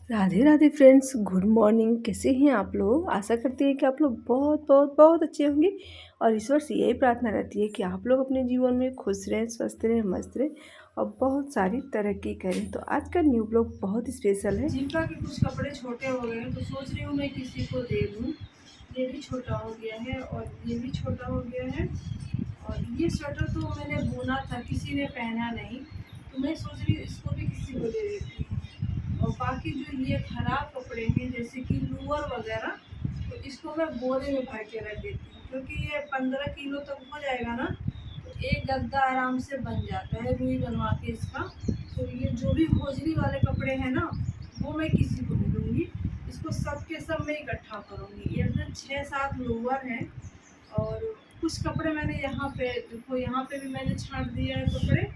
Radhe Radhe friends, good morning. कैसे हैं आप लोग? आशा करती है कि आप लोग बहुत बहुत बहुत अच्छे होंगे और ईश्वर से यही प्रार्थना रहती है कि आप लोग अपने जीवन में खुश रहें, स्वस्थ रहें, मस्त रहें और बहुत सारी तरक्की करें। तो आज का न्यू ब्लॉग बहुत स्पेशल है। जीविका के कुछ कपड़े छोटे हो गए हैं तो सोच रही हूँ मैं किसी को दे दूँ। ये भी छोटा हो गया है और ये भी छोटा हो गया है और ये स्वेटर तो मैंने बुना था, किसी ने पहना नहीं, तो मैं सोच रही हूँ इसको भी किसी को दे देती हूँ। और बाकी जो ये खराब कपड़े हैं जैसे कि लोअर वगैरह, तो इसको मैं बोरे में भर के रख देती हूँ क्योंकि ये 15 किलो तक हो जाएगा ना, तो एक गद्दा आराम से बन जाता है रुई बनवा के इसका। तो ये जो भी होजरी वाले कपड़े हैं ना, वो मैं किसी को नहीं दूँगी, इसको सब के सब मैं इकट्ठा करूँगी। ये अपने 6-7 लोअर हैं और कुछ कपड़े मैंने यहाँ पे देखो, यहाँ पे भी मैंने छांट दिया है कपड़े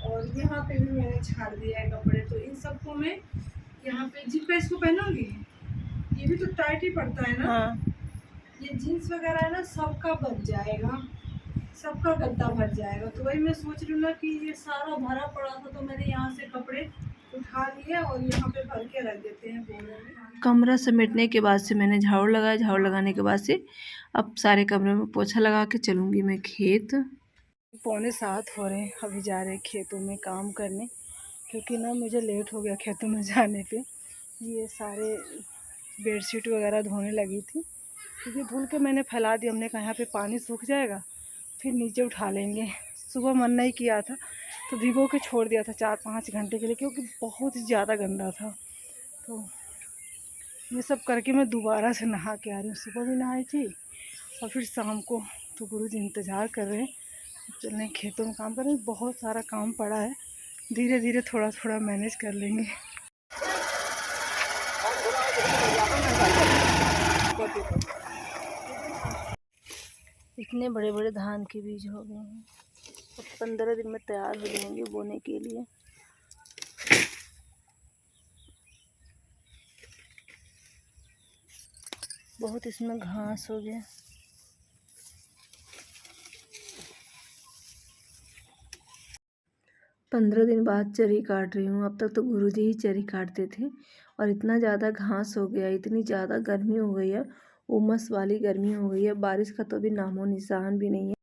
और यहाँ पे भी मैंने छाड़ दिया है कपड़े। तो इन सबको मैं यहाँ पे जिसका इसको पहनोगी, ये भी तो टाइट ही पड़ता है ना। हाँ। ये जीन्स वगैरह है ना, सबका बच जाएगा, सबका गद्दा भर जाएगा। तो वही मैं सोच रही हूँ ना कि ये सारा भरा पड़ा था तो मैंने यहाँ से कपड़े उठा लिए और यहाँ पे भर के रख देते हैं बोरे में। कमरा समेटने के बाद से मैंने झाड़ू लगाया, झाड़ू लगाने के बाद से अब सारे कमरे में पोछा लगा के चलूँगी मैं खेत। 6:45 हो रहे हैं, अभी जा रहे हैं खेतों में काम करने क्योंकि ना मुझे लेट हो गया खेतों में जाने पे। ये सारे बेडशीट वगैरह धोने लगी थी क्योंकि धुल के मैंने फैला दिया। हमने कहा यहाँ पे पानी सूख जाएगा फिर नीचे उठा लेंगे। सुबह मन नहीं किया था तो भिगो के छोड़ दिया था 4-5 घंटे के लिए क्योंकि बहुत ही ज़्यादा गंदा था। तो ये सब करके मैं दोबारा से नहा के आ रही हूँ। सुबह भी नहाई थी और फिर शाम को। तो गुरुजी इंतज़ार कर रहे हैं, चल रहे खेतों में काम कर रहे हैं। बहुत सारा काम पड़ा है, धीरे धीरे थोड़ा थोड़ा मैनेज कर लेंगे। इतने बड़े बड़े धान के बीज हो गए हैं, अब 15 दिन में तैयार हो जाएंगे बोने के लिए। बहुत इसमें घास हो गया। पंद्रह दिन बाद चरी काट रही हूँ। अब तक तो गुरुजी ही चरी काटते थे और इतना ज़्यादा घास हो गया, इतनी ज़्यादा गर्मी हो गई है, उमस वाली गर्मी हो गई है। बारिश का तो भी नामो निशान भी नहीं है।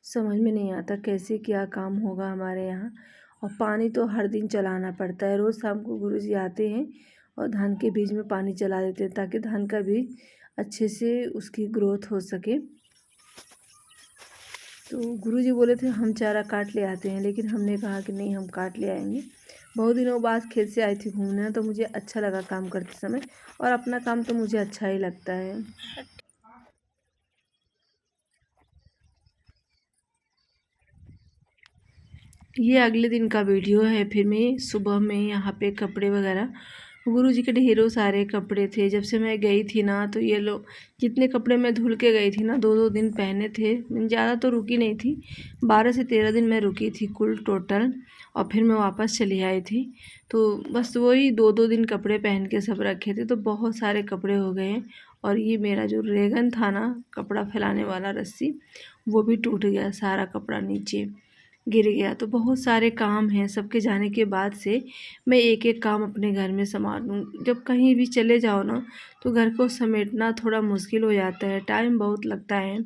समझ में नहीं आता कैसे क्या काम होगा हमारे यहाँ। और पानी तो हर दिन चलाना पड़ता है। रोज़ शाम को गुरुजी आते हैं और धान के बीज में पानी चला देते हैं ताकि धान का बीज अच्छे से उसकी ग्रोथ हो सके। तो गुरुजी बोले थे हम चारा काट ले आते हैं, लेकिन हमने कहा कि नहीं, हम काट ले आएंगे। बहुत दिनों बाद खेत से आई थी घूमने तो मुझे अच्छा लगा काम करते समय, और अपना काम तो मुझे अच्छा ही लगता है। ये अगले दिन का वीडियो है। फिर मैं सुबह में यहाँ पे कपड़े वगैरह, गुरुजी के ढेरों सारे कपड़े थे। जब से मैं गई थी ना, तो ये लोग जितने कपड़े मैं धुल के गई थी ना, 2-2 दिन पहने थे। ज़्यादा तो रुकी नहीं थी, 12 से 13 दिन मैं रुकी थी कुल टोटल, और फिर मैं वापस चली आई थी। तो बस वही 2-2 दिन कपड़े पहन के सब रखे थे, तो बहुत सारे कपड़े हो गए हैं। और ये मेरा जो रेगन था ना, कपड़ा फैलाने वाला रस्सी, वो भी टूट गया, सारा कपड़ा नीचे गिर गया। तो बहुत सारे काम हैं। सबके जाने के बाद से मैं एक एक काम अपने घर में संभालूँ। जब कहीं भी चले जाओ ना, तो घर को समेटना थोड़ा मुश्किल हो जाता है, टाइम बहुत लगता है।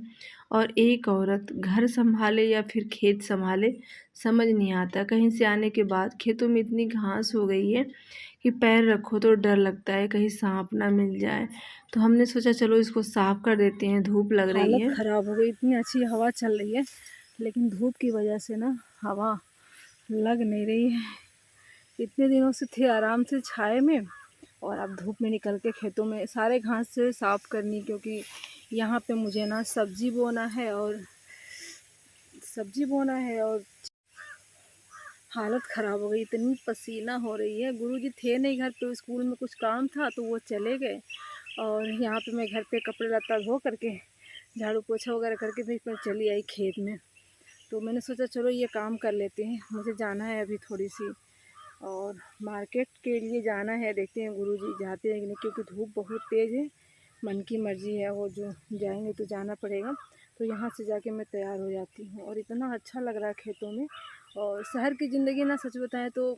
और एक औरत घर संभाले या फिर खेत संभाले, समझ नहीं आता। कहीं से आने के बाद खेतों में इतनी घास हो गई है कि पैर रखो तो डर लगता है कहीं सांप ना मिल जाए। तो हमने सोचा चलो इसको साफ़ कर देते हैं, धूप लग रही है। हालत ख़राब हो गई, इतनी अच्छी हवा चल रही है लेकिन धूप की वजह से ना हवा लग नहीं रही है। इतने दिनों से थे आराम से छाए में, और अब धूप में निकल के खेतों में सारे घास से साफ़ करनी, क्योंकि यहाँ पे मुझे ना सब्जी बोना है और हालत ख़राब हो गई, इतनी पसीना हो रही है। गुरुजी थे नहीं घर पे, स्कूल में कुछ काम था तो वो चले गए। और यहाँ पे मैं घर पे कपड़े लत्ता धो करके, झाड़ू पोछा वगैरह करके फिर मैं चली आई खेत में। तो मैंने सोचा चलो ये काम कर लेते हैं। मुझे जाना है अभी थोड़ी सी, और मार्केट के लिए जाना है। देखते हैं गुरुजी जाते हैं कि नहीं, क्योंकि धूप बहुत तेज़ है। मन की मर्ज़ी है, वो जो जाएंगे तो जाना पड़ेगा। तो यहाँ से जाके मैं तैयार हो जाती हूँ। और इतना अच्छा लग रहा है खेतों में। और शहर की ज़िंदगी ना, सच बताएं तो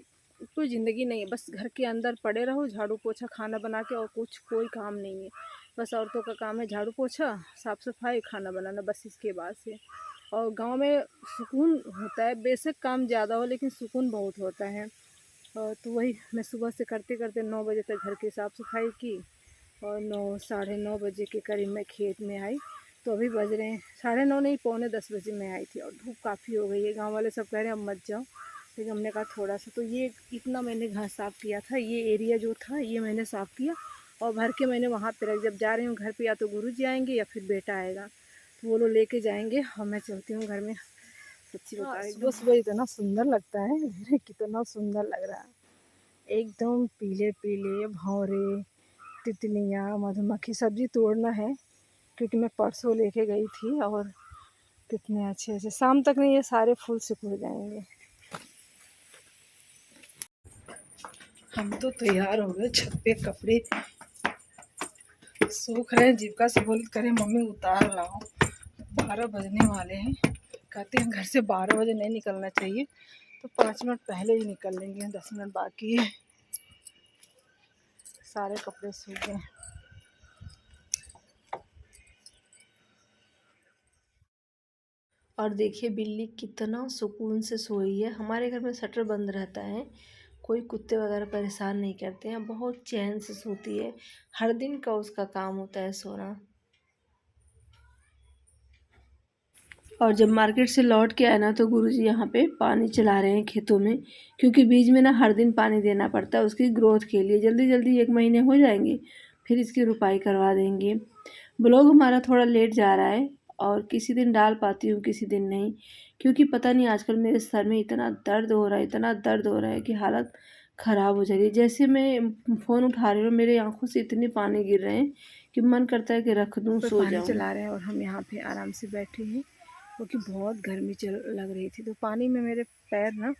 कोई ज़िंदगी नहीं है, बस घर के अंदर पड़े रहो, झाड़ू पोछा खाना बना के, और कुछ कोई काम नहीं है। बस औरतों का काम है झाड़ू पोछा, साफ़ सफाई, खाना बनाना, बस इसके बाद से। और गांव में सुकून होता है, बेशक काम ज़्यादा हो लेकिन सुकून बहुत होता है। और तो वही मैं सुबह से करते करते 9 बजे तक घर की साफ़ सफाई की, और 9 साढ़े 9 बजे के करीब मैं खेत में आई। तो अभी बज रहे हैं साढ़े 9 नहीं, पौने 10 बजे मैं आई थी, और धूप काफ़ी हो गई है। गांव वाले सब कह रहे हैं अब मत जाओ, लेकिन हमने कहा थोड़ा सा। तो ये इतना मैंने घास साफ़ किया था, ये एरिया जो था ये मैंने साफ़ किया, और भर के मैंने वहाँ पे रख। जब जा रही हूँ घर पे, या तो गुरु जी आएंगे या फिर बेटा आएगा, तो वो लोग लेके जाएंगे, और मैं चलती हूँ घर में। सच्ची बता रही, सुबह सुबह इतना सुंदर लगता है कितना सुंदर लग रहा है, एकदम पीले पीले भौरे, तितलियाँ, मधुमक्खी। सब्जी तोड़ना है क्योंकि मैं परसों लेके गई थी, और कितने अच्छे अच्छे, शाम तक नहीं ये सारे फूल सिकुड़ जाएंगे। हम तो तैयार हो गए, छत पे कपड़े सूख रहे हैं। जीविका से बोल करे मम्मी उतार लाओ, 12 बजने वाले हैं। कहते हैं घर से 12 बजे नहीं निकलना चाहिए, तो 5 मिनट पहले ही निकल लेंगे, 10 मिनट बाकी है। सारे कपड़े सूख गए। और देखिए बिल्ली कितना सुकून से सोई है। हमारे घर में शटर बंद रहता है, कोई कुत्ते वगैरह परेशान नहीं करते हैं, बहुत चैन से सोती है। हर दिन का उसका काम होता है सोना। और जब मार्केट से लौट के आए ना, तो गुरुजी यहाँ पे पानी चला रहे हैं खेतों में, क्योंकि बीज में ना हर दिन पानी देना पड़ता है उसकी ग्रोथ के लिए। जल्दी जल्दी 1 महीने हो जाएंगे, फिर इसकी रुपाई करवा देंगे। ब्लॉग हमारा थोड़ा लेट जा रहा है, और किसी दिन डाल पाती हूँ किसी दिन नहीं, क्योंकि पता नहीं आजकल मेरे सर में इतना दर्द हो रहा है, इतना दर्द हो रहा है कि हालत ख़राब हो जा रही है। जैसे मैं फ़ोन उठा रही हूँ, मेरे आँखों से इतने पानी गिर रहे हैं कि मन करता है कि रख दूँ, सो जाऊँ। पानी चला रहे हैं और हम यहाँ पे आराम से बैठे हैं, क्योंकि बहुत गर्मी चल लग रही थी। तो पानी में मेरे पैर ना,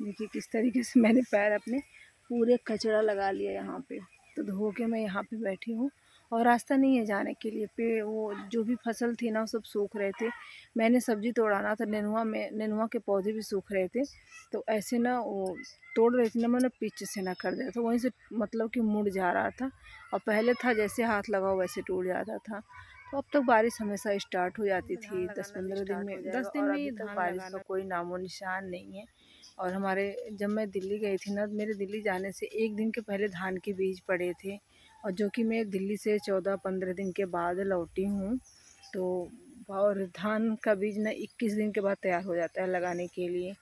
देखिए किस तरीके से मैंने पैर अपने पूरे कचरा लगा लिया यहाँ पे। तो धो के मैं यहाँ पे बैठी हूँ, और रास्ता नहीं है जाने के लिए। पे वो जो भी फसल थी ना वो सब सूख रहे थे। मैंने सब्जी तोड़ाना था, नेनुआ में नेनुआ के पौधे भी सूख रहे थे। तो ऐसे ना वो तोड़ रही थी ना, मैंने पिच से ना कर दिया, तो वहीं से मतलब कि मुड़ जा रहा था। और पहले था जैसे हाथ लगाओ वैसे टूट जाता था। तो अब तक बारिश हमेशा स्टार्ट हो जाती थी 10-15 दिन में, 10 दिन में ही धान बारिश का कोई नामो निशान नहीं है। और हमारे जब मैं दिल्ली गई थी ना, मेरे दिल्ली जाने से 1 दिन के पहले धान के बीज पड़े थे, और जो कि मैं दिल्ली से 14-15 दिन के बाद लौटी हूँ। तो और धान का बीज ना 21 दिन के बाद तैयार हो जाता है लगाने के लिए।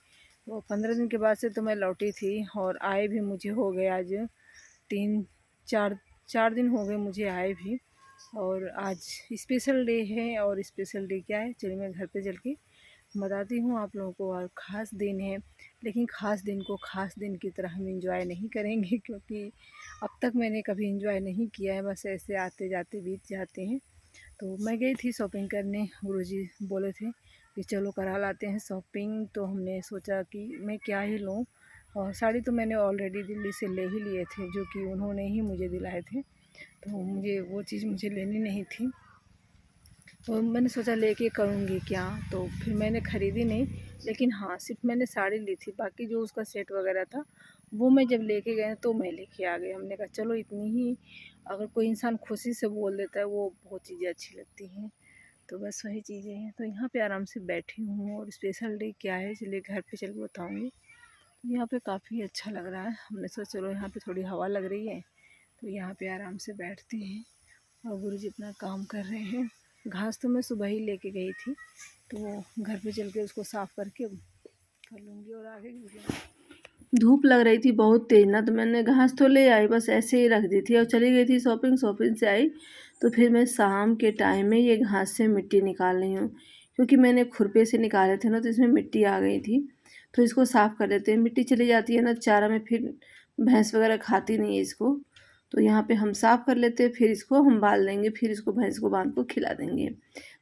वो 15 दिन के बाद से तो मैं लौटी थी, और आए भी मुझे हो गए आज 3-4 दिन हो गए मुझे आए भी। और आज स्पेशल डे है, और स्पेशल डे क्या है चलिए मैं घर पे चल के बताती हूँ आप लोगों को। और ख़ास दिन है, लेकिन ख़ास दिन को ख़ास दिन की तरह हम इंजॉय नहीं करेंगे, क्योंकि अब तक मैंने कभी इंजॉय नहीं किया है, बस ऐसे आते जाते बीत जाते हैं। तो मैं गई थी शॉपिंग करने, गुरुजी बोले थे कि चलो करा लाते हैं शॉपिंग। तो हमने सोचा कि मैं क्या ही लूँ, और साड़ी तो मैंने ऑलरेडी दिल्ली से ले ही लिए थे, जो कि उन्होंने ही मुझे दिलाए थे। तो मुझे वो चीज़ मुझे लेनी नहीं थी, तो मैंने सोचा लेके करूँगी क्या। तो फिर मैंने ख़रीदी नहीं, लेकिन हाँ सिर्फ मैंने साड़ी ली थी, बाकी जो उसका सेट वगैरह था वो मैं जब लेके गए तो मैं लेके आ गई। हमने कहा चलो इतनी ही, अगर कोई इंसान खुशी से बोल देता है वो बहुत चीज़ें अच्छी लगती हैं। तो बस वही चीज़ें हैं। तो यहाँ पे आराम से बैठी हूँ, और स्पेशल डे क्या है चलिए घर पे चल के बताऊँगी। तो यहाँ पे काफ़ी अच्छा लग रहा है, हमने सोचा चलो यहाँ पे थोड़ी हवा लग रही है, तो यहाँ पे आराम से बैठते हैं। और गुरुजी अपना काम कर रहे हैं। घास तो मैं सुबह ही लेके गई थी, तो वो घर पे चल के उसको साफ़ करके कर लूँगी। और आगे धूप लग रही थी बहुत तेज़ ना, तो मैंने घास तो ले आई, बस ऐसे ही रख दी थी और चली गई थी शॉपिंग। शॉपिंग से आई तो फिर मैं शाम के टाइम में ये घास से मिट्टी निकाल रही हूँ, क्योंकि मैंने खुरपे से निकाले थे ना, तो इसमें मिट्टी आ गई थी। तो इसको साफ़ कर लेते हैं, मिट्टी चली जाती है ना चारा में, फिर भैंस वगैरह खाती नहीं है इसको। तो यहाँ पे हम साफ़ कर लेते हैं, फिर इसको हम बाल देंगे, फिर इसको भैंस को बांध को खिला देंगे।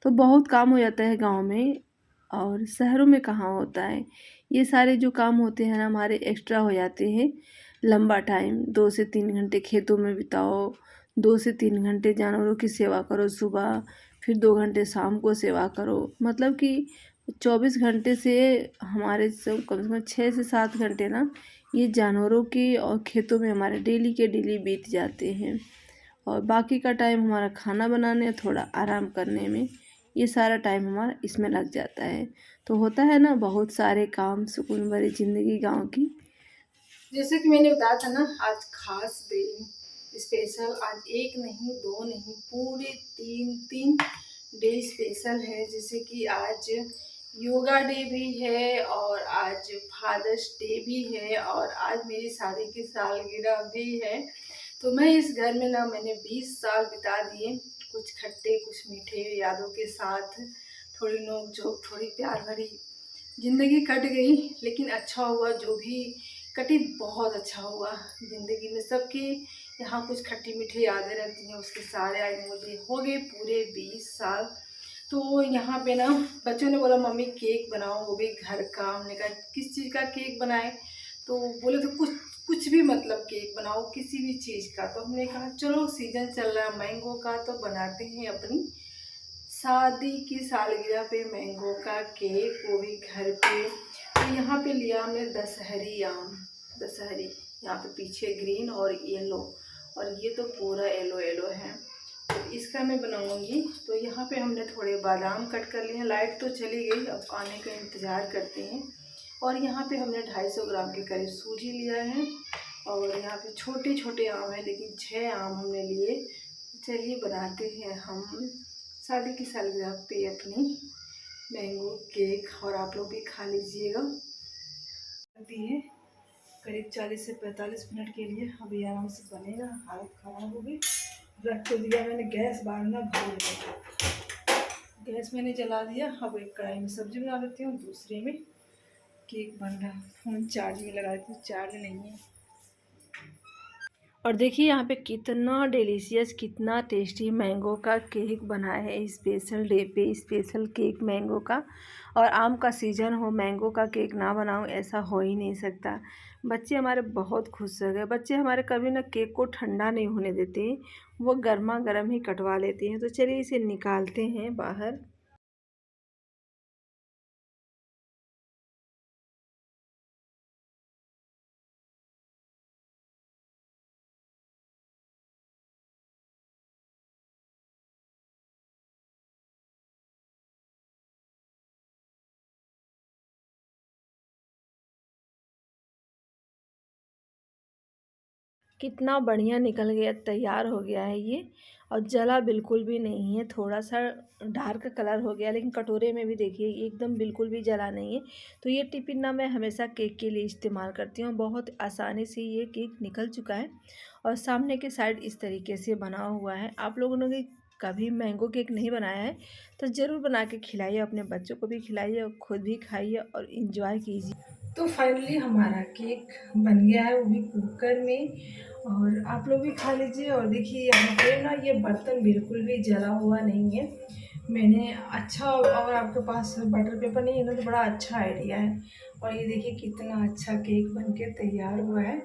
तो बहुत काम हो जाता है गाँव में, और शहरों में कहाँ होता है। ये सारे जो काम होते हैं ना हमारे एक्स्ट्रा हो जाते हैं। लंबा टाइम 2 से 3 घंटे खेतों में बिताओ, 2 से 3 घंटे जानवरों की सेवा करो सुबह, फिर 2 घंटे शाम को सेवा करो। मतलब कि 24 घंटे से हमारे सब कम से कम 6 से 7 घंटे ना ये जानवरों के और खेतों में हमारे डेली के डेली बीत जाते हैं। और बाकी का टाइम हमारा खाना बनाने थोड़ा आराम करने में, ये सारा टाइम हमारा इसमें लग जाता है। तो होता है ना बहुत सारे काम, सुकून भरी ज़िंदगी गाँव की। जैसे कि मैंने बताया था ना, आज खास दिन स्पेशल, आज एक नहीं दो नहीं पूरे तीन तीन डे स्पेशल है। जैसे कि आज योगा डे भी है और आज फादर्स डे भी है और आज मेरी शादी की सालगिरह भी है। तो मैं इस घर में ना मैंने 20 साल बिता दिए, कुछ खट्टे कुछ मीठे यादों के साथ, थोड़ी नोक झोंक थोड़ी प्यार भरी ज़िंदगी कट गई। लेकिन अच्छा हुआ जो भी कटी, बहुत अच्छा हुआ। ज़िंदगी में सबकी यहाँ कुछ खट्टी मीठी यादें रहती हैं, उसके सारे आज मुझे हो गए पूरे 20 साल। तो यहाँ पे ना बच्चों ने बोला मम्मी केक बनाओ, वो भी घर का। हमने कहा किस चीज़ का केक बनाए, तो बोले तो कुछ कुछ भी, मतलब केक बनाओ किसी भी चीज़ का। तो हमने कहा चलो सीजन चल रहा है मैंगो का, तो बनाते हैं अपनी शादी की सालगिरह पे मैंगो का केक, वो भी घर पे। तो यहाँ पे लिया हमने दशहरी आम, दशहरी, यहाँ पे पीछे ग्रीन और येलो, और ये तो पूरा येलो येलो है। तो इसका मैं बनाऊंगी। तो यहाँ पे हमने थोड़े बादाम कट कर लिए हैं। लाइट तो चली गई, अब आने का इंतज़ार करते हैं। और यहाँ पे हमने 250 ग्राम के करीब सूजी लिया है। और यहाँ पे छोटे छोटे आम हैं, लेकिन 6 आम हमने लिए। चलिए बनाते हैं हम शादी की सालगिरह पे अपनी मैंगो केक, और आप लोग भी खा लीजिएगा। दिए करीब 40 से 45 मिनट के लिए, अभी आराम से बनेगा। हालत ख़राब हो गई, रख तो दिया मैंने, गैस बारना भूल गई। गैस मैंने जला दिया। अब एक कढ़ाई में सब्जी बना लेती हूँ, दूसरे में केक बन रहा। फ़ोन चार्ज में लगा देती हूँ, चार्ज नहीं है। और देखिए यहाँ पे कितना डिलीशियस, कितना टेस्टी मैंगो का केक बना है स्पेशल डे पे, स्पेशल केक मैंगो का। और आम का सीज़न हो, मैंगो का केक ना बनाऊँ ऐसा हो ही नहीं सकता। बच्चे हमारे बहुत खुश हो गए। बच्चे हमारे कभी ना केक को ठंडा नहीं होने देते, वो गर्मा गर्म ही कटवा लेते हैं। तो चलिए इसे निकालते हैं बाहर। कितना बढ़िया निकल गया, तैयार हो गया है ये। और जला बिल्कुल भी नहीं है, थोड़ा सा डार्क कलर हो गया, लेकिन कटोरे में भी देखिए एकदम बिल्कुल भी जला नहीं है। तो ये टिफ़िन ना मैं हमेशा केक के लिए इस्तेमाल करती हूँ। बहुत आसानी से ये केक निकल चुका है और सामने के साइड इस तरीके से बना हुआ है। आप लोगों ने कभी मैंगो केक नहीं बनाया है तो ज़रूर बना के खिलाइए, अपने बच्चों को भी खिलाइए और खुद भी खाइए और इंजॉय कीजिए। तो फाइनली हमारा केक बन गया है, वो भी कुकर में। और आप लोग भी खा लीजिए। और देखिए यहाँ पे ना ये बर्तन बिल्कुल भी जला हुआ नहीं है। मैंने अच्छा, और आपके पास बटर पेपर नहीं है ना तो बड़ा अच्छा आइडिया है। और ये देखिए कितना अच्छा केक बन के तैयार हुआ है,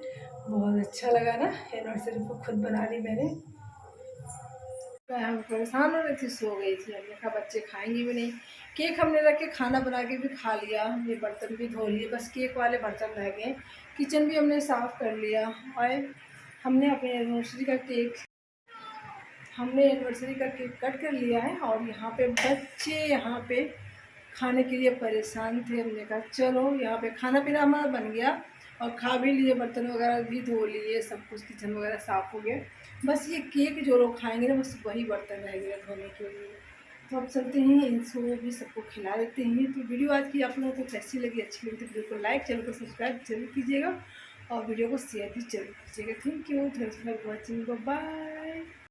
बहुत अच्छा लगा ना। एनिवर्सरी को खुद बना ली मैंने। मैं परेशान हो रही थी, सो गई थी। हमने कहा बच्चे खाएंगे भी नहीं। केक हमने रख के खाना बना के भी खा लिया, ये बर्तन भी धो लिए, बस केक वाले बर्तन रह गए। किचन भी हमने साफ़ कर लिया। और हमने अपने एनिवर्सरी का केक कट कर लिया है। और यहाँ पे बच्चे यहाँ पे खाने के लिए परेशान थे। हमने कहा चलो, यहाँ पे खाना पीना हमारा बन गया और खा भी लिए, बर्तन वगैरह भी धो लिए, सब कुछ किचन वगैरह साफ़ हो गया। बस ये केक जो लोग खाएंगे ना, बस वही बर्तन रह गए धोने के लिए। तो अब चलते हैं, इनको भी सबको खिला देते हैं। तो वीडियो आज की आप लोगों को कैसी लगी, अच्छी लगी तो वीडियो को लाइक, चैनल को सब्सक्राइब जरूर कीजिएगा और वीडियो को शेयर भी जरूर कीजिएगा। Thank you, thanks for watching, bye.